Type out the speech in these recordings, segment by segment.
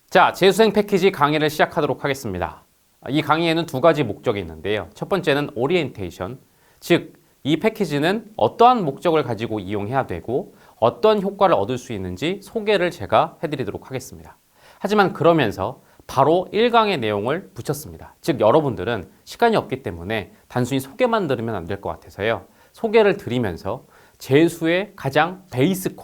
자, 재수생 패키지 강의를 시작하도록 하겠습니다. 이 강의에는 두 가지 목적이 있는데요. 첫 번째는 오리엔테이션, 즉 이 패키지는 어떠한 목적을 가지고 이용해야 되고 어떤 효과를 얻을 수 있는지 소개를 제가 해드리도록 하겠습니다. 하지만 그러면서 바로 1강의 내용을 붙였습니다. 즉 여러분들은 시간이 없기 때문에 단순히 소개만 들으면 안 될 것 같아서요. 소개를 드리면서 재수의 가장 베이스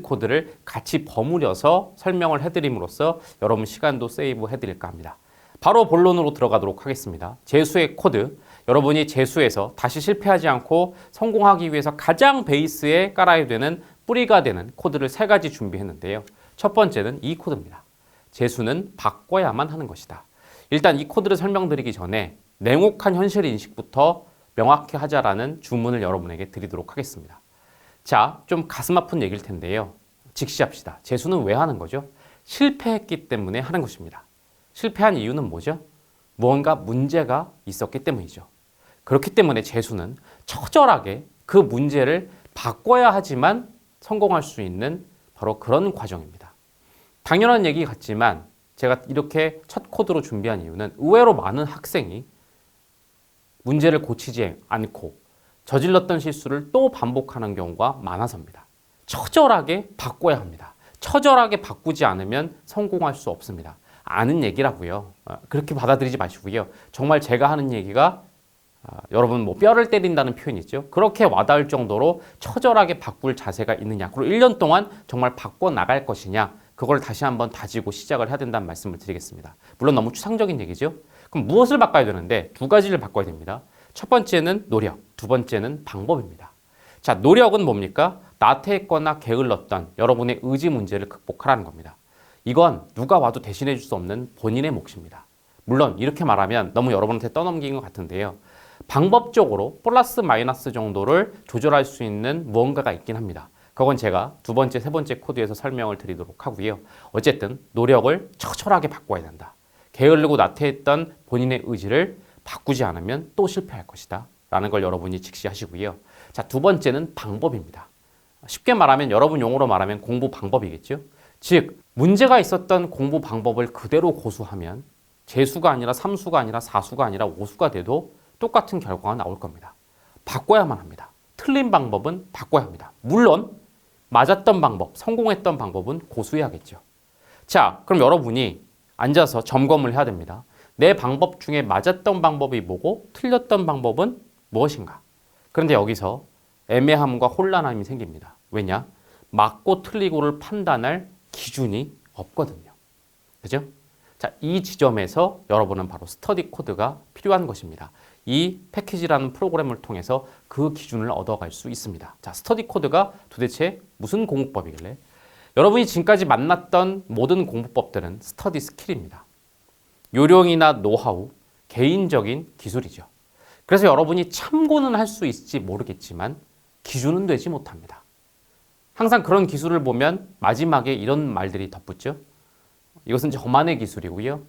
코드를 같이 버무려서 설명을 해드림으로써 여러분 시간도 세이브 해드릴까 합니다. 바로 본론으로 들어가도록 하겠습니다. 재수의 코드, 여러분이 재수에서 다시 실패하지 않고 성공하기 위해서 가장 베이스에 깔아야 되는 뿌리가 되는 코드를 세 가지 준비했는데요. 첫 번째는 이 코드입니다. 재수는 바꿔야만 하는 것이다. 일단 이 코드를 설명드리기 전에 냉혹한 현실 인식부터 명확히 하자라는 주문을 여러분에게 드리도록 하겠습니다. 자, 좀 가슴 아픈 얘기일 텐데요. 직시합시다. 재수는 왜 하는 거죠? 실패했기 때문에 하는 것입니다. 실패한 이유는 뭐죠? 무언가 문제가 있었기 때문이죠. 그렇기 때문에 재수는 처절하게 그 문제를 바꿔야 하지만 성공할 수 있는 바로 그런 과정입니다. 당연한 얘기 같지만 제가 이렇게 첫 코드로 준비한 이유는 의외로 많은 학생이 문제를 고치지 않고 저질렀던 실수를 또 반복하는 경우가 많아서입니다. 처절하게 바꿔야 합니다. 처절하게 바꾸지 않으면 성공할 수 없습니다. 아는 얘기라고요. 그렇게 받아들이지 마시고요. 정말 제가 하는 얘기가 여러분 뭐 뼈를 때린다는 표현이 있죠. 그렇게 와닿을 정도로 처절하게 바꿀 자세가 있느냐, 그리고 1년 동안 정말 바꿔 나갈 것이냐, 그걸 다시 한번 다지고 시작을 해야 된다는 말씀을 드리겠습니다. 물론 너무 추상적인 얘기죠. 그럼 무엇을 바꿔야 되는데 두 가지를 바꿔야 됩니다. 첫 번째는 노력, 두 번째는 방법입니다. 자, 노력은 뭡니까? 나태했거나 게을렀던 여러분의 의지 문제를 극복하라는 겁니다. 이건 누가 와도 대신해 줄 수 없는 본인의 몫입니다. 물론 이렇게 말하면 너무 여러분한테 떠넘긴 것 같은데요. 방법적으로 플러스 마이너스 정도를 조절할 수 있는 무언가가 있긴 합니다. 그건 제가 두 번째, 세 번째 코드에서 설명을 드리도록 하고요. 어쨌든 노력을 처절하게 바꿔야 된다. 게으르고 나태했던 본인의 의지를 바꾸지 않으면 또 실패할 것이다 라는 걸 여러분이 직시하시고요. 자, 두 번째는 방법입니다. 쉽게 말하면 여러분 용어로 말하면 공부 방법이겠죠. 즉 문제가 있었던 공부 방법을 그대로 고수하면 재수가 아니라 3수가 아니라 4수가 아니라 5수가 돼도 똑같은 결과가 나올 겁니다. 바꿔야만 합니다. 틀린 방법은 바꿔야 합니다. 물론 맞았던 방법, 성공했던 방법은 고수해야겠죠. 자, 그럼 여러분이 앉아서 점검을 해야 됩니다. 내 방법 중에 맞았던 방법이 뭐고 틀렸던 방법은 무엇인가? 그런데 여기서 애매함과 혼란함이 생깁니다. 왜냐? 맞고 틀리고를 판단할 기준이 없거든요. 그죠? 자, 이 지점에서 여러분은 바로 스터디 코드가 필요한 것입니다. 이 패키지라는 프로그램을 통해서 그 기준을 얻어갈 수 있습니다. 자, 스터디 코드가 도대체 무슨 공부법이길래? 여러분이 지금까지 만났던 모든 공부법들은 스터디 스킬입니다. 요령이나 노하우, 개인적인 기술이죠. 그래서 여러분이 참고는 할 수 있을지 모르겠지만 기준은 되지 못합니다. 항상 그런 기술을 보면 마지막에 이런 말들이 덧붙죠. 이것은 저만의 기술이고요.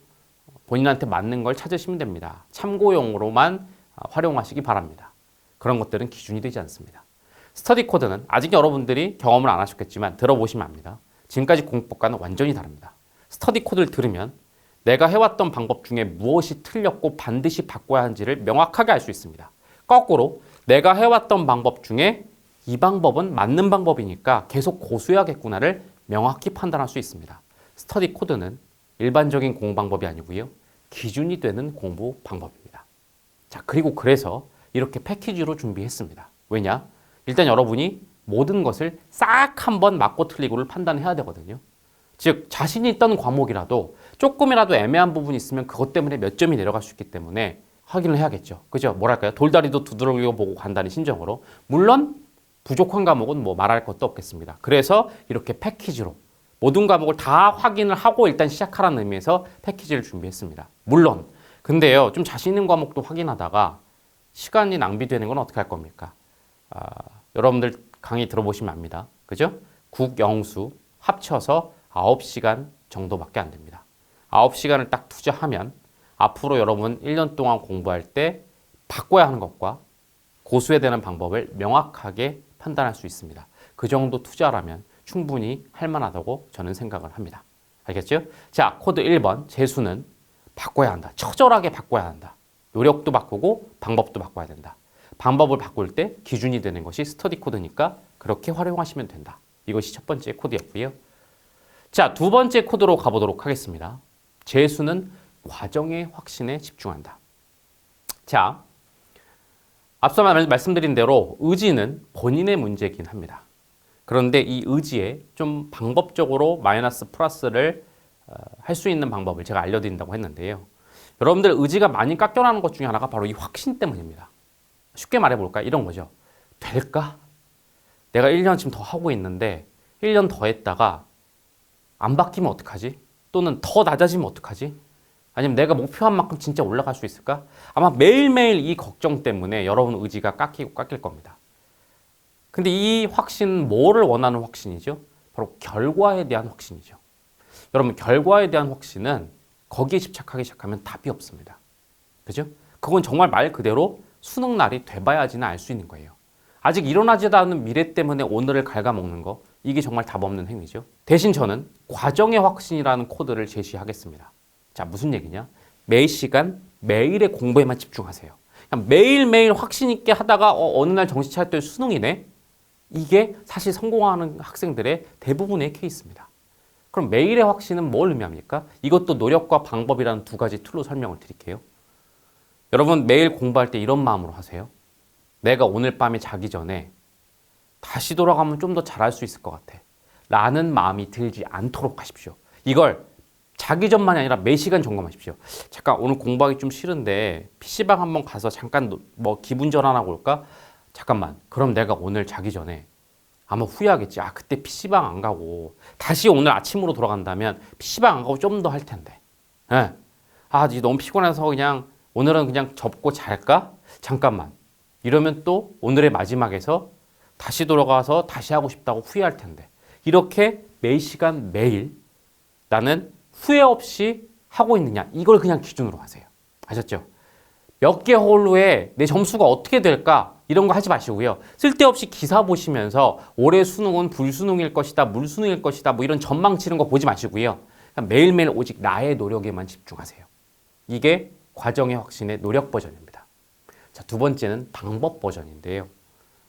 본인한테 맞는 걸 찾으시면 됩니다. 참고용으로만 활용하시기 바랍니다. 그런 것들은 기준이 되지 않습니다. 스터디 코드는 아직 여러분들이 경험을 안 하셨겠지만 들어보시면 압니다. 지금까지 공부법과는 완전히 다릅니다. 스터디 코드를 들으면 내가 해왔던 방법 중에 무엇이 틀렸고 반드시 바꿔야 하는지를 명확하게 알 수 있습니다. 거꾸로 내가 해왔던 방법 중에 이 방법은 맞는 방법이니까 계속 고수해야겠구나를 명확히 판단할 수 있습니다. 스터디 코드는 일반적인 공부 방법이 아니고요. 기준이 되는 공부 방법입니다. 자, 그리고 그래서 이렇게 패키지로 준비했습니다. 왜냐? 일단 여러분이 모든 것을 싹 한번 맞고 틀리고를 판단해야 되거든요. 즉 자신이 있던 과목이라도 조금이라도 애매한 부분이 있으면 그것 때문에 몇 점이 내려갈 수 있기 때문에 확인을 해야겠죠. 그죠? 뭐랄까요? 돌다리도 두드러기고 보고 간다는 심정으로. 물론 부족한 과목은 뭐 말할 것도 없겠습니다. 그래서 이렇게 패키지로 모든 과목을 다 확인을 하고 일단 시작하라는 의미에서 패키지를 준비했습니다. 물론 근데요, 좀 자신 있는 과목도 확인하다가 시간이 낭비되는 건 어떻게 할 겁니까? 여러분들 강의 들어보시면 압니다. 그죠? 국, 영수 합쳐서 9시간 정도밖에 안 됩니다. 9시간을 딱 투자하면 앞으로 여러분 1년 동안 공부할 때 바꿔야 하는 것과 고수해야 되는 방법을 명확하게 판단할 수 있습니다. 그 정도 투자라면 충분히 할 만하다고 저는 생각을 합니다. 알겠죠? 자, 코드 1번. 재수는 바꿔야 한다. 처절하게 바꿔야 한다. 노력도 바꾸고 방법도 바꿔야 된다. 방법을 바꿀 때 기준이 되는 것이 스터디 코드니까 그렇게 활용하시면 된다. 이것이 첫 번째 코드였고요. 자, 두 번째 코드로 가보도록 하겠습니다. 재수는 과정의 확신에 집중한다. 자, 앞서 말씀드린 대로 의지는 본인의 문제이긴 합니다. 그런데 이 의지에 좀 방법적으로 마이너스 플러스를 할 수 있는 방법을 제가 알려드린다고 했는데요. 여러분들 의지가 많이 깎여나는 것 중에 하나가 바로 이 확신 때문입니다. 쉽게 말해볼까? 이런 거죠. 될까? 내가 1년 지금 더 하고 있는데 1년 더 했다가 안 바뀌면 어떡하지? 또는 더 낮아지면 어떡하지? 아니면 내가 목표한 만큼 진짜 올라갈 수 있을까? 아마 매일매일 이 걱정 때문에 여러분 의지가 깎일 겁니다. 근데 이 확신은 뭐를 원하는 확신이죠? 바로 결과에 대한 확신이죠. 여러분 결과에 대한 확신은 거기에 집착하기 시작하면 답이 없습니다. 그죠? 그건 정말 말 그대로 수능 날이 돼봐야지는 알 수 있는 거예요. 아직 일어나지도 않은 미래 때문에 오늘을 갉아먹는 거, 이게 정말 답 없는 행위죠. 대신 저는 과정의 확신이라는 코드를 제시하겠습니다. 자, 무슨 얘기냐? 매 시간 매일의 공부에만 집중하세요. 그냥 매일매일 확신 있게 하다가 어느 날 정신 차렸더니 수능이네? 이게 사실 성공하는 학생들의 대부분의 케이스입니다. 그럼 매일의 확신은 뭘 의미합니까? 이것도 노력과 방법이라는 두 가지 툴로 설명을 드릴게요. 여러분 매일 공부할 때 이런 마음으로 하세요. 내가 오늘 밤에 자기 전에 다시 돌아가면 좀 더 잘할 수 있을 것 같아. 라는 마음이 들지 않도록 하십시오. 이걸 자기 전만이 아니라 매 시간 점검하십시오. 잠깐 오늘 공부하기 좀 싫은데 PC방 한번 가서 잠깐 뭐 기분 전환하고 올까? 잠깐만. 그럼 내가 오늘 자기 전에 아마 후회하겠지. 아, 그때 PC방 안 가고 다시 오늘 아침으로 돌아간다면 PC방 안 가고 좀 더 할 텐데. 예. 아, 이제 너무 피곤해서 그냥 오늘은 그냥 접고 잘까? 잠깐만. 이러면 또 오늘의 마지막에서 다시 돌아가서 다시 하고 싶다고 후회할 텐데. 이렇게 매 시간 매일 나는 후회 없이 하고 있느냐. 이걸 그냥 기준으로 하세요. 아셨죠? 몇 개월 후에 내 점수가 어떻게 될까? 이런 거 하지 마시고요. 쓸데없이 기사 보시면서 올해 수능은 불수능일 것이다, 물수능일 것이다, 뭐 이런 전망 치는 거 보지 마시고요. 매일매일 오직 나의 노력에만 집중하세요. 이게 과정의 확신의 노력 버전입니다. 자, 두 번째는 방법 버전인데요.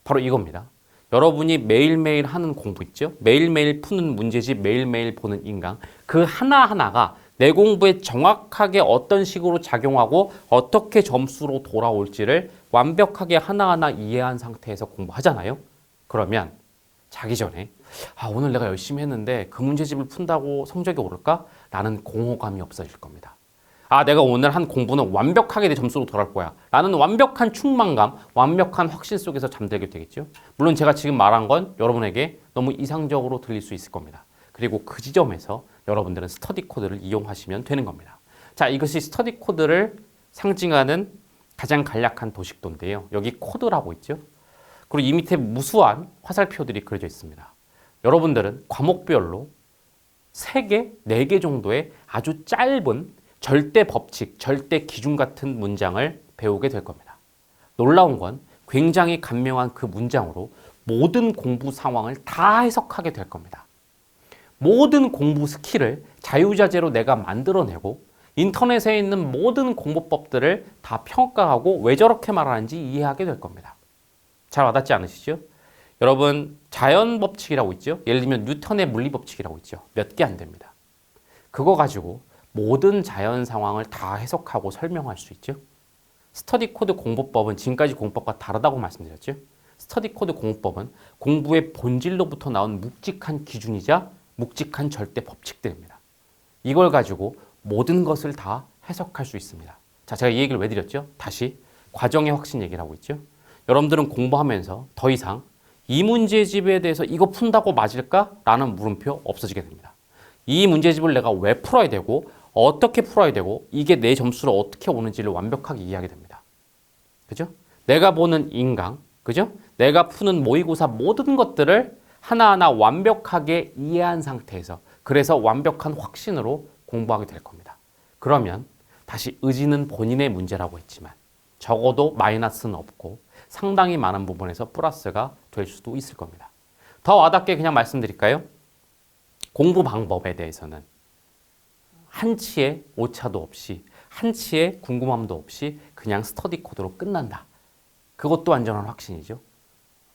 바로 이겁니다. 여러분이 매일매일 하는 공부 있죠? 매일매일 푸는 문제집, 매일매일 보는 인강. 그 하나하나가 내 공부에 정확하게 어떤 식으로 작용하고 어떻게 점수로 돌아올지를 완벽하게 하나하나 이해한 상태에서 공부하잖아요. 그러면 자기 전에 오늘 내가 열심히 했는데 그 문제집을 푼다고 성적이 오를까? 라는 공허감이 없어질 겁니다. 내가 오늘 한 공부는 완벽하게 내 점수로 돌아올 거야. 라는 완벽한 충만감, 완벽한 확신 속에서 잠들게 되겠죠. 물론 제가 지금 말한 건 여러분에게 너무 이상적으로 들릴 수 있을 겁니다. 그리고 그 지점에서 여러분들은 스터디 코드를 이용하시면 되는 겁니다. 자, 이것이 스터디 코드를 상징하는 가장 간략한 도식도인데요. 여기 코드라고 있죠. 그리고 이 밑에 무수한 화살표들이 그려져 있습니다. 여러분들은 과목별로 3개, 4개 정도의 아주 짧은 절대 법칙, 절대 기준 같은 문장을 배우게 될 겁니다. 놀라운 건 굉장히 간명한 그 문장으로 모든 공부 상황을 다 해석하게 될 겁니다. 모든 공부 스킬을 자유자재로 내가 만들어내고 인터넷에 있는 모든 공부법들을 다 평가하고 왜 저렇게 말하는지 이해하게 될 겁니다. 잘 와닿지 않으시죠? 여러분 자연 법칙이라고 있죠? 예를 들면 뉴턴의 물리 법칙이라고 있죠? 몇 개 안 됩니다. 그거 가지고 모든 자연 상황을 다 해석하고 설명할 수 있죠? 스터디 코드 공부법은 지금까지 공부법과 다르다고 말씀드렸죠? 스터디 코드 공부법은 공부의 본질로부터 나온 묵직한 기준이자 묵직한 절대 법칙들입니다. 이걸 가지고 모든 것을 다 해석할 수 있습니다. 자, 제가 이 얘기를 왜 드렸죠? 다시 과정의 확신 얘기를 하고 있죠. 여러분들은 공부하면서 더 이상 이 문제집에 대해서 이거 푼다고 맞을까? 라는 물음표 없어지게 됩니다. 이 문제집을 내가 왜 풀어야 되고 어떻게 풀어야 되고 이게 내 점수로 어떻게 오는지를 완벽하게 이해하게 됩니다. 그죠? 내가 보는 인강, 그죠? 내가 푸는 모의고사 모든 것들을 하나하나 완벽하게 이해한 상태에서 그래서 완벽한 확신으로 공부하게 될 겁니다. 그러면 다시 의지는 본인의 문제라고 했지만 적어도 마이너스는 없고 상당히 많은 부분에서 플러스가 될 수도 있을 겁니다. 더 와닿게 그냥 말씀드릴까요? 공부 방법에 대해서는 한치의 오차도 없이 한치의 궁금함도 없이 그냥 스터디 코드로 끝난다. 그것도 완전한 확신이죠.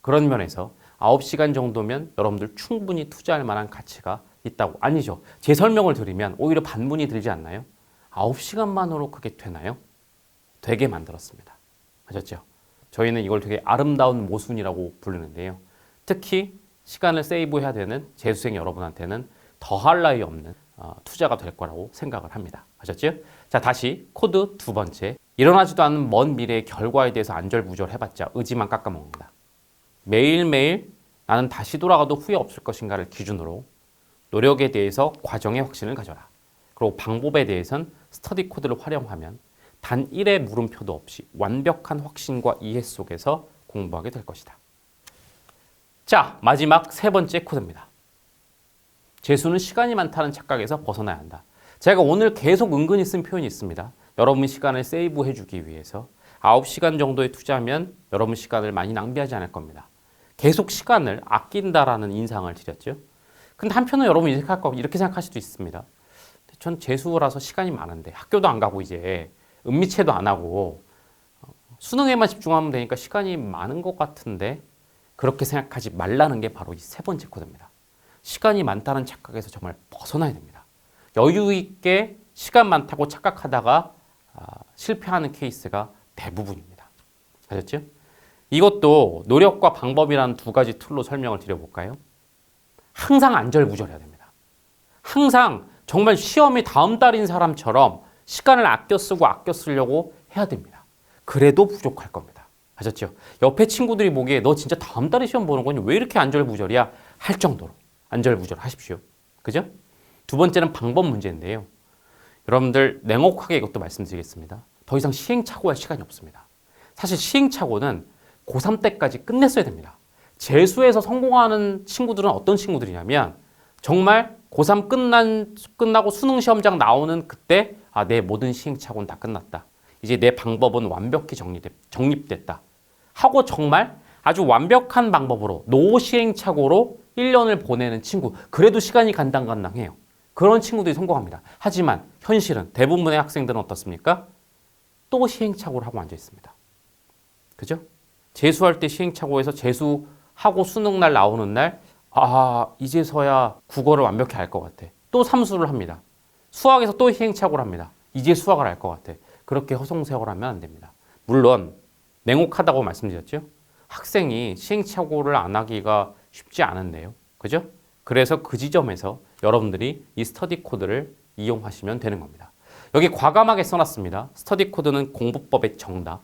그런 면에서 9시간 정도면 여러분들 충분히 투자할 만한 가치가 있다고. 아니죠. 제 설명을 드리면 오히려 반문이 들지 않나요? 9시간만으로 그게 되나요? 되게 만들었습니다. 아셨죠? 저희는 이걸 되게 아름다운 모순이라고 부르는데요. 특히 시간을 세이브해야 되는 재수생 여러분한테는 더할 나위 없는 투자가 될 거라고 생각을 합니다. 아셨죠? 자, 다시 코드 두 번째. 일어나지도 않은 먼 미래의 결과에 대해서 안절부절 해봤자 의지만 깎아먹는다. 매일매일 나는 다시 돌아가도 후회 없을 것인가를 기준으로 노력에 대해서 과정의 확신을 가져라. 그리고 방법에 대해선 스터디 코드를 활용하면 단 1의 물음표도 없이 완벽한 확신과 이해 속에서 공부하게 될 것이다. 자, 마지막 세 번째 코드입니다. 재수는 시간이 많다는 착각에서 벗어나야 한다. 제가 오늘 계속 은근히 쓴 표현이 있습니다. 여러분 시간을 세이브해 주기 위해서 9시간 정도에 투자하면 여러분 시간을 많이 낭비하지 않을 겁니다. 계속 시간을 아낀다라는 인상을 드렸죠. 근데 한편은 여러분 이렇게 생각할 수도 있습니다. 전 재수라서 시간이 많은데 학교도 안 가고 이제 은미체도 안 하고 수능에만 집중하면 되니까 시간이 많은 것 같은데 그렇게 생각하지 말라는 게 바로 이 세 번째 코드입니다. 시간이 많다는 착각에서 정말 벗어나야 됩니다. 여유 있게 시간 많다고 착각하다가 실패하는 케이스가 대부분입니다. 아셨죠? 이것도 노력과 방법이라는 두 가지 툴로 설명을 드려볼까요? 항상 안절부절해야 됩니다. 항상 정말 시험이 다음 달인 사람처럼 시간을 아껴 쓰고 아껴 쓰려고 해야 됩니다. 그래도 부족할 겁니다. 아셨죠? 옆에 친구들이 보기에 너 진짜 다음 달에 시험 보는 거니 왜 이렇게 안절부절이야? 할 정도로 안절부절 하십시오. 그죠? 두 번째는 방법 문제인데요. 여러분들 냉혹하게 이것도 말씀드리겠습니다. 더 이상 시행착오할 시간이 없습니다. 사실 시행착오는 고3 때까지 끝냈어야 됩니다. 재수에서 성공하는 친구들은 어떤 친구들이냐면 정말 고3 끝나고 수능 시험장 나오는 그때 내 모든 시행착오는 다 끝났다. 이제 내 방법은 완벽히 정립됐다. 하고 정말 아주 완벽한 방법으로 노시행착오로 1년을 보내는 친구. 그래도 시간이 간당간당해요. 그런 친구들이 성공합니다. 하지만 현실은 대부분의 학생들은 어떻습니까? 또 시행착오를 하고 앉아 있습니다. 그죠? 재수할 때 시행착오에서 재수하고 수능날 나오는 날 이제서야 국어를 완벽히 알 것 같아. 또 삼수를 합니다. 수학에서 또 시행착오를 합니다. 이제 수학을 알 것 같아. 그렇게 허송세월을 하면 안 됩니다. 물론 냉혹하다고 말씀드렸죠. 학생이 시행착오를 안 하기가 쉽지 않은데요. 그죠? 그래서 그 지점에서 여러분들이 이 스터디 코드를 이용하시면 되는 겁니다. 여기 과감하게 써놨습니다. 스터디 코드는 공부법의 정답.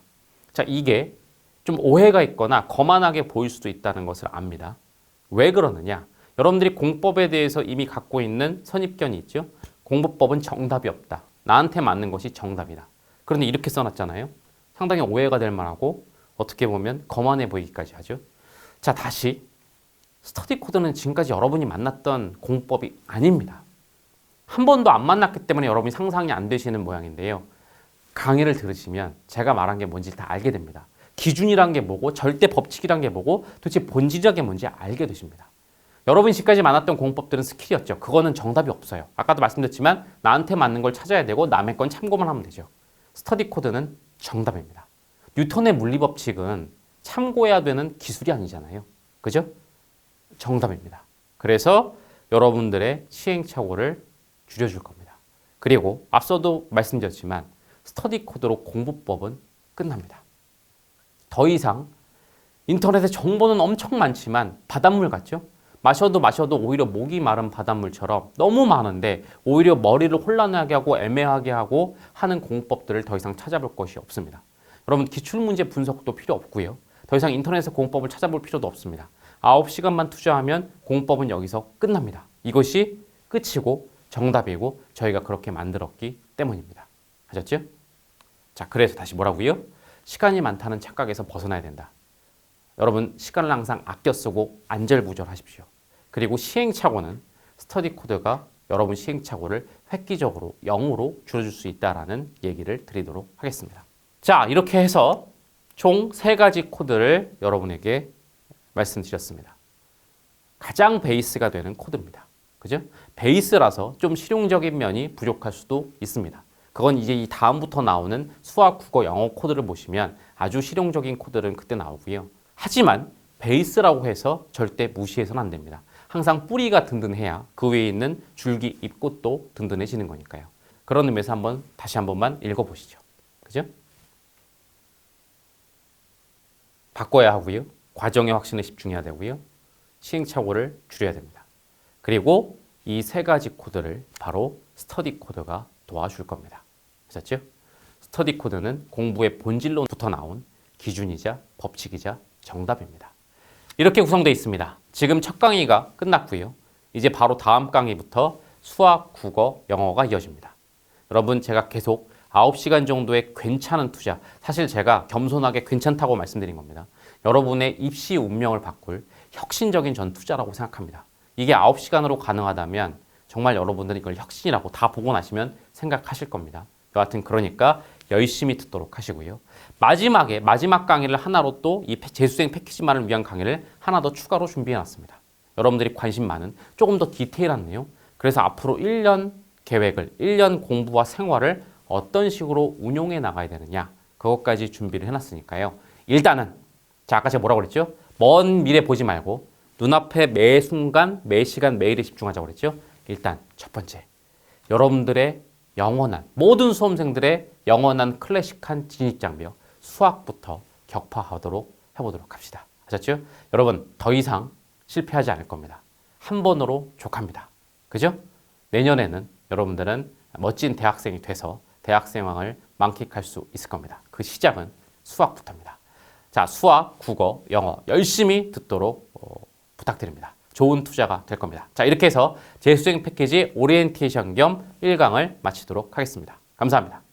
자, 이게 좀 오해가 있거나 거만하게 보일 수도 있다는 것을 압니다. 왜 그러느냐? 여러분들이 공법에 대해서 이미 갖고 있는 선입견이 있죠. 공부법은 정답이 없다. 나한테 맞는 것이 정답이다. 그런데 이렇게 써놨잖아요. 상당히 오해가 될 만하고 어떻게 보면 거만해 보이기까지 하죠. 자, 다시 스터디 코드는 지금까지 여러분이 만났던 공법이 아닙니다. 한 번도 안 만났기 때문에 여러분이 상상이 안 되시는 모양인데요. 강의를 들으시면 제가 말한 게 뭔지 다 알게 됩니다. 기준이란 게 뭐고 절대 법칙이란 게 뭐고 도대체 본질이란 게 뭔지 알게 되십니다. 여러분이 지금까지 만났던 공법들은 스킬이었죠. 그거는 정답이 없어요. 아까도 말씀드렸지만 나한테 맞는 걸 찾아야 되고 남의 건 참고만 하면 되죠. 스터디 코드는 정답입니다. 뉴턴의 물리법칙은 참고해야 되는 기술이 아니잖아요. 그죠? 정답입니다. 그래서 여러분들의 시행착오를 줄여줄 겁니다. 그리고 앞서도 말씀드렸지만 스터디 코드로 공부법은 끝납니다. 더 이상 인터넷에 정보는 엄청 많지만 바닷물 같죠? 마셔도 오히려 목이 마른 바닷물처럼 너무 많은데 오히려 머리를 혼란하게 하고 애매하게 하고 하는 공법들을 더 이상 찾아볼 것이 없습니다. 여러분 기출문제 분석도 필요 없고요. 더 이상 인터넷에서 공법을 찾아볼 필요도 없습니다. 9시간만 투자하면 공법은 여기서 끝납니다. 이것이 끝이고 정답이고 저희가 그렇게 만들었기 때문입니다. 아셨죠? 자, 그래서 다시 뭐라고요? 시간이 많다는 착각에서 벗어나야 된다. 여러분 시간을 항상 아껴 쓰고 안절부절하십시오. 그리고 시행착오는 스터디 코드가 여러분 시행착오를 획기적으로 0으로 줄여줄 수 있다는 얘기를 드리도록 하겠습니다. 자, 이렇게 해서 총 3가지 코드를 여러분에게 말씀드렸습니다. 가장 베이스가 되는 코드입니다. 그죠? 그죠? 베이스라서 좀 실용적인 면이 부족할 수도 있습니다. 그건 이제 이 다음부터 나오는 수학, 국어, 영어 코드를 보시면 아주 실용적인 코드는 그때 나오고요. 하지만 베이스라고 해서 절대 무시해서는 안 됩니다. 항상 뿌리가 든든해야 그 위에 있는 줄기, 잎꽃도 든든해지는 거니까요. 그런 의미에서 다시 한 번만 읽어보시죠. 그죠? 바꿔야 하고요. 과정의 확신에 집중해야 되고요. 시행착오를 줄여야 됩니다. 그리고 이 세 가지 코드를 바로 스터디 코드가 도와줄 겁니다. 아셨죠? 스터디 코드는 공부의 본질로부터 나온 기준이자 법칙이자 정답입니다. 이렇게 구성되어 있습니다. 지금 첫 강의가 끝났고요. 이제 바로 다음 강의부터 수학, 국어, 영어가 이어집니다. 여러분 제가 계속 9시간 정도의 괜찮은 투자, 사실 제가 겸손하게 괜찮다고 말씀드린 겁니다. 여러분의 입시 운명을 바꿀 혁신적인 전 투자라고 생각합니다. 이게 9시간으로 가능하다면 정말 여러분들은 이걸 혁신이라고 다 보고 나시면 생각하실 겁니다. 여하튼 그러니까 열심히 듣도록 하시고요. 마지막 강의를 하나로 또 이 재수생 패키지만을 위한 강의를 하나 더 추가로 준비해 놨습니다. 여러분들이 관심 많은 조금 더 디테일한 내용, 그래서 앞으로 1년 계획을, 1년 공부와 생활을 어떤 식으로 운용해 나가야 되느냐, 그것까지 준비를 해놨으니까요. 일단은 자, 아까 제가 뭐라고 그랬죠? 먼 미래 보지 말고 눈앞에 매 순간, 매 시간, 매일에 집중하자고 그랬죠? 일단 첫 번째, 여러분들의 영원한, 모든 수험생들의 영원한 클래식한 진입장벽 수학부터 격파하도록 해보도록 합시다. 아셨죠? 여러분 더 이상 실패하지 않을 겁니다. 한 번으로 족합니다. 그죠? 내년에는 여러분들은 멋진 대학생이 돼서 대학생활을 만끽할 수 있을 겁니다. 그 시작은 수학부터입니다. 자, 수학, 국어, 영어 열심히 듣도록 부탁드립니다. 좋은 투자가 될 겁니다. 자, 이렇게 해서 재수생 패키지 오리엔테이션 겸 1강을 마치도록 하겠습니다. 감사합니다.